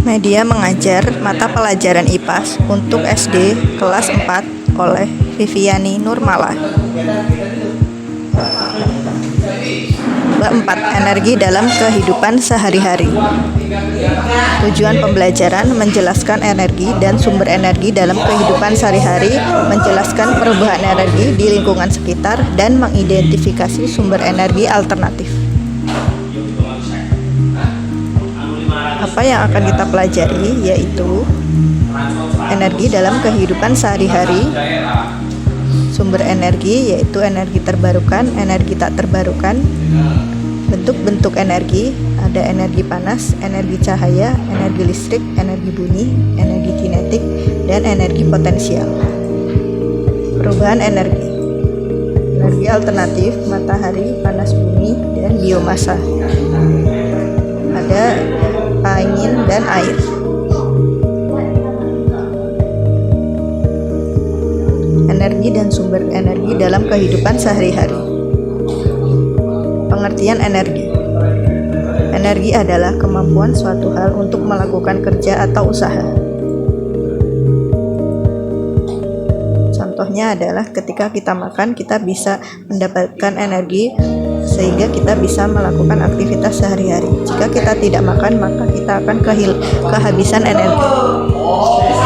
Media mengajar mata pelajaran IPAS untuk SD kelas 4 oleh Viviani Nurmala. Bab 4. Energi dalam kehidupan sehari-hari. Tujuan pembelajaran menjelaskan energi dan sumber energi dalam kehidupan sehari-hari, menjelaskan perubahan energi di lingkungan sekitar, dan mengidentifikasi sumber energi alternatif. Apa yang akan kita pelajari yaitu energi dalam kehidupan sehari-hari, sumber energi yaitu energi terbarukan, energi tak terbarukan, bentuk-bentuk energi, ada energi panas, energi cahaya, energi listrik, energi bunyi, energi kinetik, dan energi potensial. Perubahan energi, energi alternatif, matahari, panas bumi, dan biomasa. Ada angin dan air. Energi dan sumber energi dalam kehidupan sehari-hari. Pengertian energi. Energi adalah kemampuan suatu hal untuk melakukan kerja atau usaha. Contohnya adalah ketika kita makan, kita bisa mendapatkan energi sehingga kita bisa melakukan aktivitas sehari-hari. Jika kita tidak makan, maka kita akan kehabisan energi.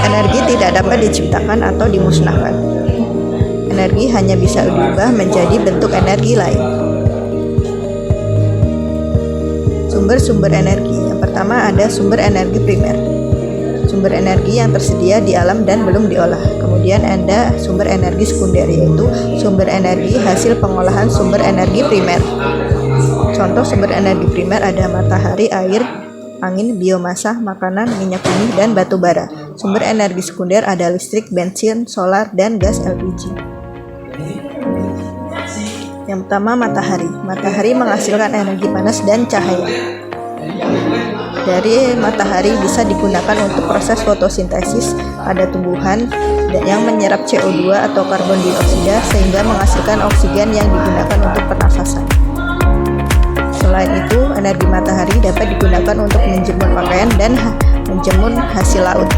Energi tidak dapat diciptakan atau dimusnahkan. Energi hanya bisa diubah menjadi bentuk energi lain. Sumber-sumber energi. Yang pertama ada sumber energi primer. Sumber energi yang tersedia di alam dan belum diolah. Kemudian ada sumber energi sekunder, yaitu sumber energi hasil pengolahan sumber energi primer. Contoh sumber energi primer ada matahari, air, angin, biomasa, makanan, minyak bumi, dan batu bara. Sumber energi sekunder ada listrik, bensin, solar, dan gas LPG. Yang pertama matahari. Matahari menghasilkan energi panas dan cahaya. Dari matahari bisa digunakan untuk proses fotosintesis pada tumbuhan yang menyerap CO2 atau karbon dioksida sehingga menghasilkan oksigen yang digunakan untuk pernafasan. Selain itu, energi matahari dapat digunakan untuk menjemur pakaian dan menjemur hasil laut.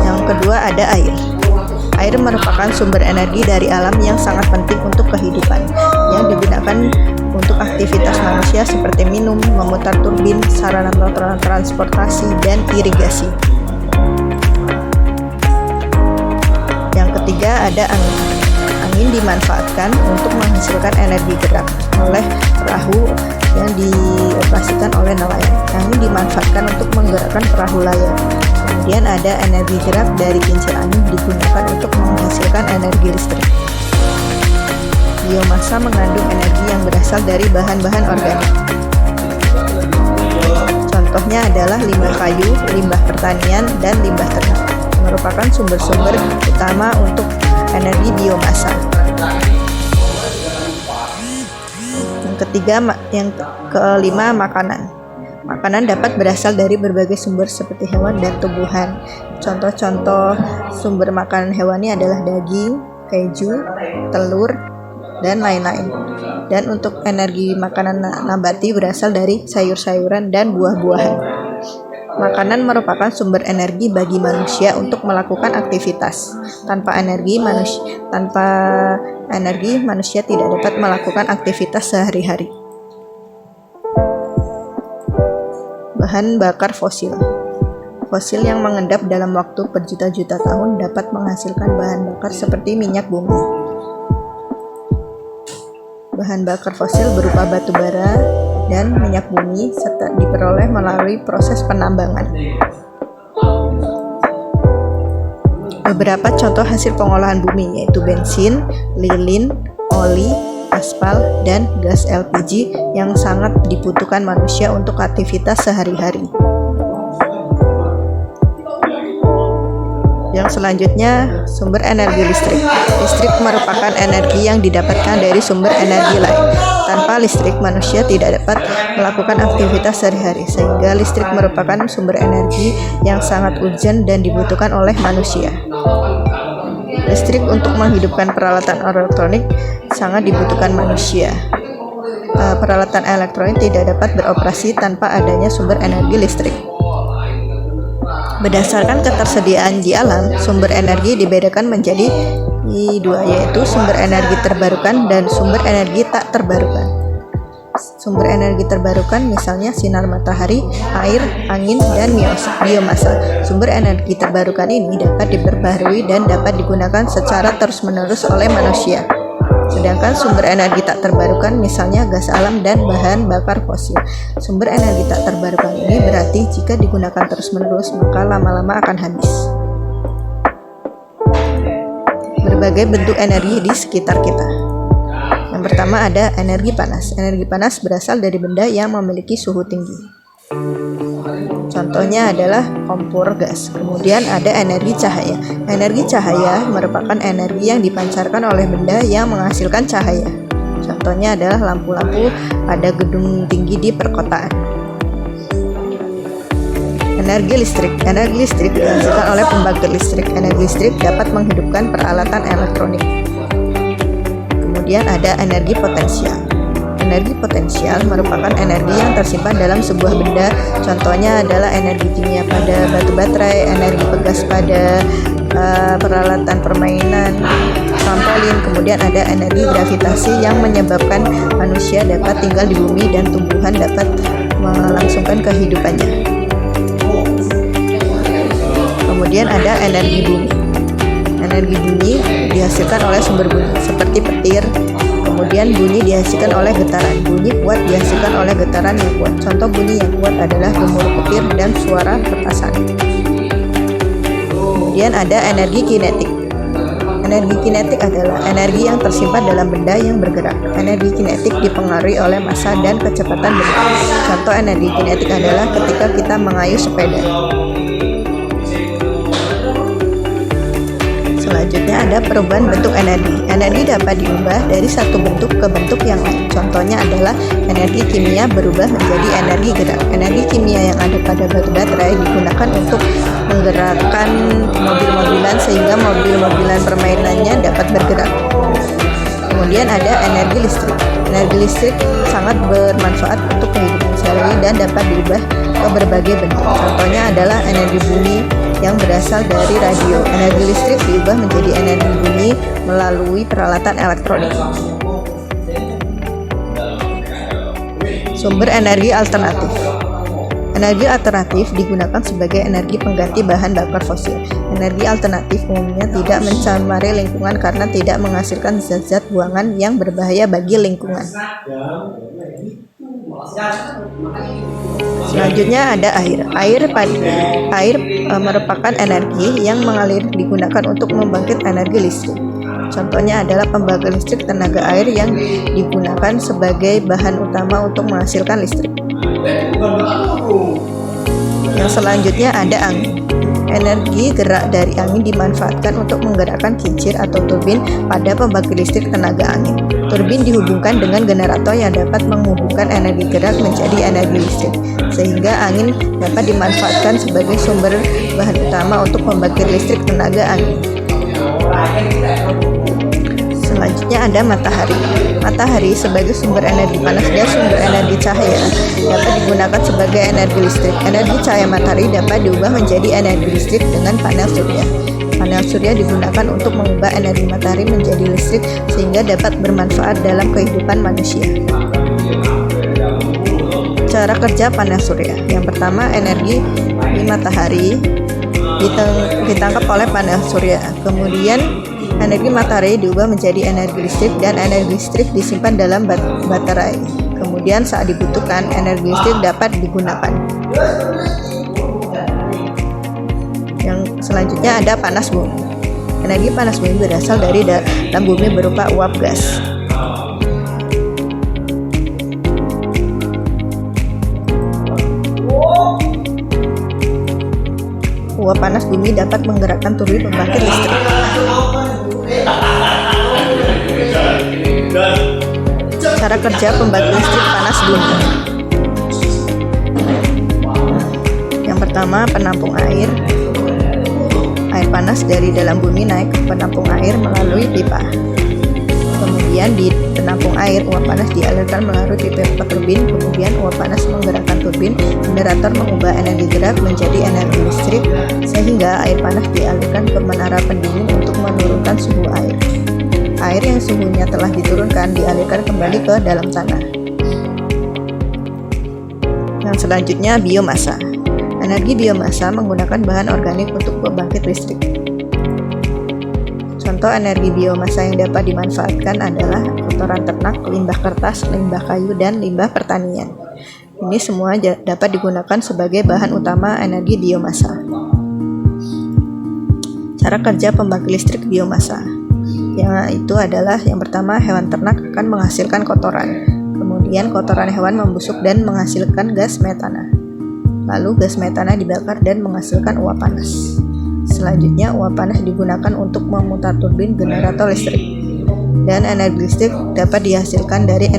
Yang kedua ada air. Air merupakan sumber energi dari alam yang sangat penting untuk kehidupan, yang digunakan untuk aktivitas manusia seperti minum, memutar turbin, sarana transportasi, dan irigasi. Yang ketiga ada angin. Angin dimanfaatkan untuk menghasilkan energi gerak oleh perahu yang dioperasikan oleh nelayan. Angin dimanfaatkan untuk menggerakkan perahu layar. Kemudian ada energi gerak dari kincir angin digunakan untuk menghasilkan energi listrik. Biomasa mengandung energi yang berasal dari bahan-bahan organik. Contohnya adalah limbah kayu, limbah pertanian, dan limbah ternak, merupakan sumber-sumber utama untuk energi biomasa. Yang kelima, makanan. Makanan dapat berasal dari berbagai sumber seperti hewan dan tumbuhan. Contoh-contoh sumber makanan hewani adalah daging, keju, telur, dan lain-lain. Dan untuk energi makanan nabati berasal dari sayur-sayuran dan buah-buahan. Makanan merupakan sumber energi bagi manusia untuk melakukan aktivitas. Tanpa energi manusia tidak dapat melakukan aktivitas sehari-hari. Bahan bakar fosil. Fosil yang mengendap dalam waktu berjuta-juta tahun dapat menghasilkan bahan bakar seperti minyak bumi. Bahan bakar fosil berupa batu bara dan minyak bumi serta diperoleh melalui proses penambangan. Beberapa contoh hasil pengolahan bumi yaitu bensin, lilin, oli, aspal, dan gas LPG yang sangat dibutuhkan manusia untuk aktivitas sehari-hari. Yang selanjutnya, sumber energi listrik. Listrik merupakan energi yang didapatkan dari sumber energi lain. Tanpa listrik, manusia tidak dapat melakukan aktivitas sehari-hari, sehingga listrik merupakan sumber energi yang sangat urgent dan dibutuhkan oleh manusia. Listrik untuk menghidupkan peralatan elektronik sangat dibutuhkan manusia. peralatan elektronik tidak dapat beroperasi tanpa adanya sumber energi listrik. Berdasarkan ketersediaan di alam, sumber energi dibedakan menjadi dua, yaitu sumber energi terbarukan dan sumber energi tak terbarukan. Sumber energi terbarukan misalnya sinar matahari, air, angin, dan biomasa. Sumber energi terbarukan ini dapat diperbaharui dan dapat digunakan secara terus-menerus oleh manusia. Sedangkan sumber energi tak terbarukan misalnya gas alam dan bahan bakar fosil. Sumber energi tak terbarukan ini berarti jika digunakan terus-menerus maka lama-lama akan habis. Berbagai bentuk energi di sekitar kita. Yang pertama ada energi panas. Energi panas berasal dari benda yang memiliki suhu tinggi. Contohnya adalah kompor gas. Kemudian ada energi cahaya. Energi cahaya merupakan energi yang dipancarkan oleh benda yang menghasilkan cahaya. Contohnya adalah lampu-lampu pada gedung tinggi di perkotaan. Energi listrik. Energi listrik dihasilkan oleh pembangkit listrik. Energi listrik dapat menghidupkan peralatan elektronik. Kemudian ada energi potensial. Energi potensial merupakan energi yang tersimpan dalam sebuah benda. Contohnya adalah energi kimia pada batu baterai, energi pegas pada peralatan permainan, trampolin. Kemudian ada energi gravitasi yang menyebabkan manusia dapat tinggal di bumi dan tumbuhan dapat melangsungkan kehidupannya. Kemudian ada energi bumi. Energi bumi dihasilkan oleh sumber bumi seperti petir. Kemudian bunyi dihasilkan oleh getaran. Bunyi kuat dihasilkan oleh getaran yang kuat. Contoh bunyi yang kuat adalah gemuruh petir dan suara petasan. Kemudian ada energi kinetik. Energi kinetik adalah energi yang tersimpan dalam benda yang bergerak. Energi kinetik dipengaruhi oleh massa dan kecepatan benda. Contoh energi kinetik adalah ketika kita mengayuh sepeda. Selanjutnya ada perubahan bentuk energi. Energi dapat diubah dari satu bentuk ke bentuk yang lain. Contohnya adalah energi kimia berubah menjadi energi gerak. Energi kimia yang ada pada batu baterai digunakan untuk menggerakkan mobil-mobilan sehingga mobil-mobilan permainannya dapat bergerak. Kemudian ada energi listrik. Energi listrik sangat bermanfaat untuk kehidupan sehari-hari dan dapat diubah ke berbagai bentuk. Contohnya adalah energi bumi yang berasal dari radio. Energi listrik diubah menjadi energi bumi melalui peralatan elektronik. Sumber energi alternatif. Energi alternatif digunakan sebagai energi pengganti bahan bakar fosil. Energi alternatif umumnya tidak mencemari lingkungan karena tidak menghasilkan zat-zat buangan yang berbahaya bagi lingkungan. Selanjutnya ada air. Air merupakan energi yang mengalir digunakan untuk membangkit energi listrik. Contohnya adalah pembangkit listrik tenaga air yang digunakan sebagai bahan utama untuk menghasilkan listrik. Yang selanjutnya ada angin. Energi gerak dari angin dimanfaatkan untuk menggerakkan kincir atau turbin pada pembangkit listrik tenaga angin. Turbin dihubungkan dengan generator yang dapat menghubungkan energi gerak menjadi energi listrik, sehingga angin dapat dimanfaatkan sebagai sumber bahan utama untuk pembangkit listrik tenaga angin. Selanjutnya ada matahari. Matahari sebagai sumber energi panas dan sumber energi cahaya dapat digunakan sebagai energi listrik. Energi cahaya matahari dapat diubah menjadi energi listrik dengan panel surya. Panel surya digunakan untuk mengubah energi matahari menjadi listrik sehingga dapat bermanfaat dalam kehidupan manusia. Cara kerja panel surya. Yang pertama, energi di matahari ditangkap oleh panel surya. Kemudian energi matahari diubah menjadi energi listrik dan energi listrik disimpan dalam baterai. Kemudian saat dibutuhkan, energi listrik dapat digunakan. Yang selanjutnya ada panas bumi. Energi panas bumi berasal dari dalam bumi berupa uap gas. Uap panas bumi dapat menggerakkan turbin pembangkit listrik. Cara kerja pembangkit listrik panas bumi. Yang pertama, penampung air. Air panas dari dalam bumi naik ke penampung air melalui pipa. Kemudian di menampung air, uap panas dialirkan melalui pipa turbin, kemudian uap panas menggerakkan turbin, generator mengubah energi gerak menjadi energi listrik, sehingga air panas dialirkan ke menara pendingin untuk menurunkan suhu air. Air yang suhunya telah diturunkan dialirkan kembali ke dalam tanah. Yang selanjutnya, biomasa. Energi biomasa menggunakan bahan organik untuk pembangkit listrik. Contoh energi biomasa yang dapat dimanfaatkan adalah kotoran ternak, limbah kertas, limbah kayu, dan limbah pertanian. Ini semua dapat digunakan sebagai bahan utama energi biomasa. Cara kerja pembangkit listrik biomasa, yaitu adalah yang pertama, hewan ternak akan menghasilkan kotoran. Kemudian kotoran hewan membusuk dan menghasilkan gas metana. Lalu gas metana dibakar dan menghasilkan uap panas. Selanjutnya, uap panas digunakan untuk memutar turbin generator listrik. Dan energi listrik dapat dihasilkan dari energi